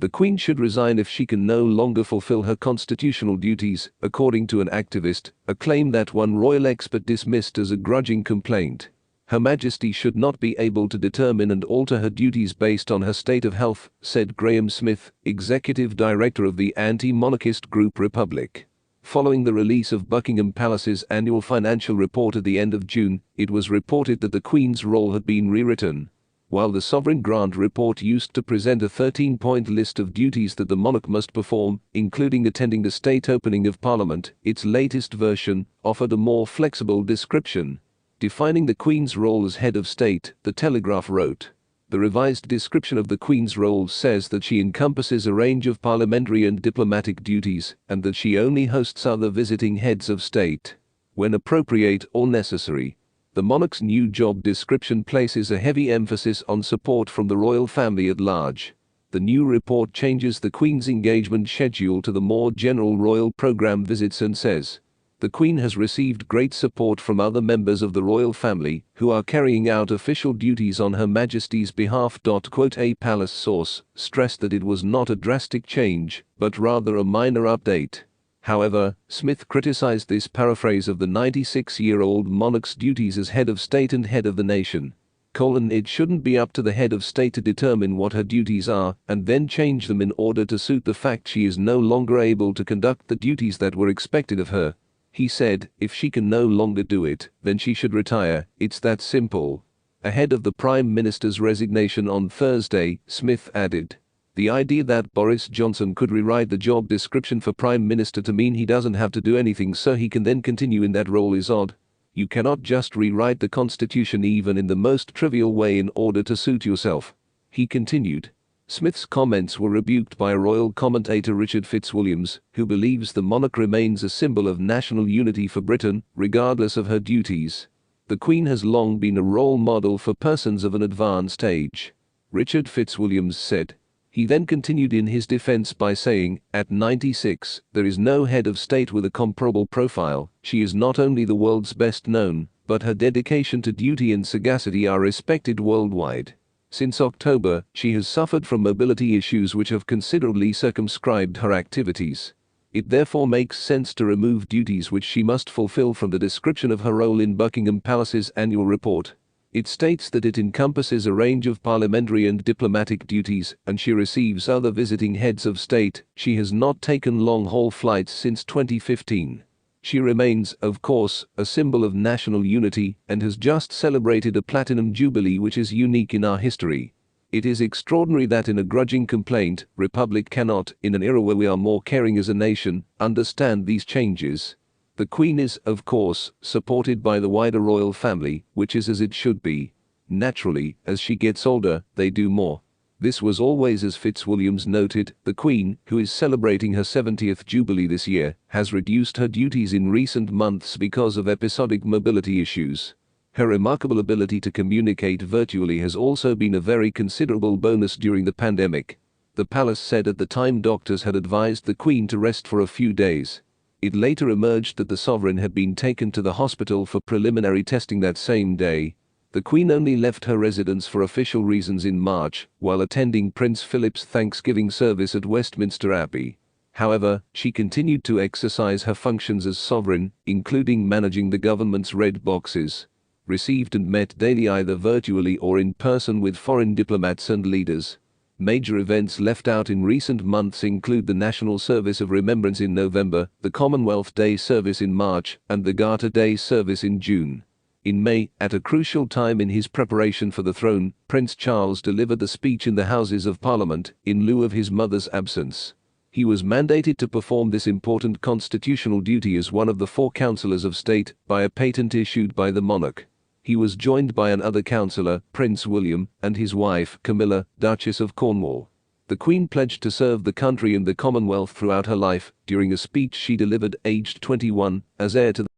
The Queen should resign if she can no longer fulfill her constitutional duties, according to an activist, a claim that one royal expert dismissed as a grudging complaint. Her Majesty should not be able to determine and alter her duties based on her state of health, said Graham Smith, Executive Director of the anti-monarchist group Republic. Following the release of Buckingham Palace's annual financial report at the end of June, it was reported that the Queen's role had been rewritten. While the Sovereign Grant report used to present a 13-point list of duties that the monarch must perform, including attending the state opening of Parliament, its latest version offered a more flexible description. Defining the Queen's role as head of state, The Telegraph wrote. The revised description of the Queen's role says that she encompasses a range of parliamentary and diplomatic duties, and that she only hosts other visiting heads of state when appropriate or necessary. The monarch's new job description places a heavy emphasis on support from the royal family at large. The new report changes the Queen's engagement schedule to the more general royal program visits and says, "The Queen has received great support from other members of the royal family who are carrying out official duties on Her Majesty's behalf." A palace source stressed that it was not a drastic change, but rather a minor update. However, Smith criticized this paraphrase of the 96-year-old monarch's duties as head of state and head of the nation. It shouldn't be up to the head of state to determine what her duties are and then change them in order to suit the fact she is no longer able to conduct the duties that were expected of her. He said, if she can no longer do it, then she should retire, it's that simple. Ahead of the Prime Minister's resignation on Thursday, Smith added, "The idea that Boris Johnson could rewrite the job description for Prime Minister to mean he doesn't have to do anything so he can then continue in that role is odd. You cannot just rewrite the Constitution even in the most trivial way in order to suit yourself," he continued. Smith's comments were rebuked by royal commentator Richard Fitzwilliams, who believes the monarch remains a symbol of national unity for Britain, regardless of her duties. The Queen has long been a role model for persons of an advanced age, Richard Fitzwilliams said. He then continued in his defense by saying, at 96, there is no head of state with a comparable profile. She is not only the world's best known, but her dedication to duty and sagacity are respected worldwide. Since October, she has suffered from mobility issues which have considerably circumscribed her activities. It therefore makes sense to remove duties which she must fulfill from the description of her role in Buckingham Palace's annual report. It states that it encompasses a range of parliamentary and diplomatic duties, and she receives other visiting heads of state. She has not taken long-haul flights since 2015. She remains, of course, a symbol of national unity, and has just celebrated a platinum jubilee which is unique in our history. It is extraordinary that in a grudging complaint, Republic cannot, in an era where we are more caring as a nation, understand these changes. The Queen is, of course, supported by the wider royal family, which is as it should be. Naturally, as she gets older, they do more. This was always as Fitzwilliams noted. The Queen, who is celebrating her 70th Jubilee this year, has reduced her duties in recent months because of episodic mobility issues. Her remarkable ability to communicate virtually has also been a very considerable bonus during the pandemic. The palace said at the time doctors had advised the Queen to rest for a few days. It later emerged that the sovereign had been taken to the hospital for preliminary testing that same day. The Queen only left her residence for official reasons in March, while attending Prince Philip's Thanksgiving service at Westminster Abbey. However, she continued to exercise her functions as sovereign, including managing the government's red boxes. Received and met daily either virtually or in person with foreign diplomats and leaders. Major events left out in recent months include the National Service of Remembrance in November, the Commonwealth Day service in March, and the Garter Day service in June. In May, at a crucial time in his preparation for the throne, Prince Charles delivered the speech in the Houses of Parliament, in lieu of his mother's absence. He was mandated to perform this important constitutional duty as one of the 4 councillors of state, by a patent issued by the monarch. He was joined by another councillor, Prince William, and his wife, Camilla, Duchess of Cornwall. The Queen pledged to serve the country and the Commonwealth throughout her life, during a speech she delivered aged 21, as heir to the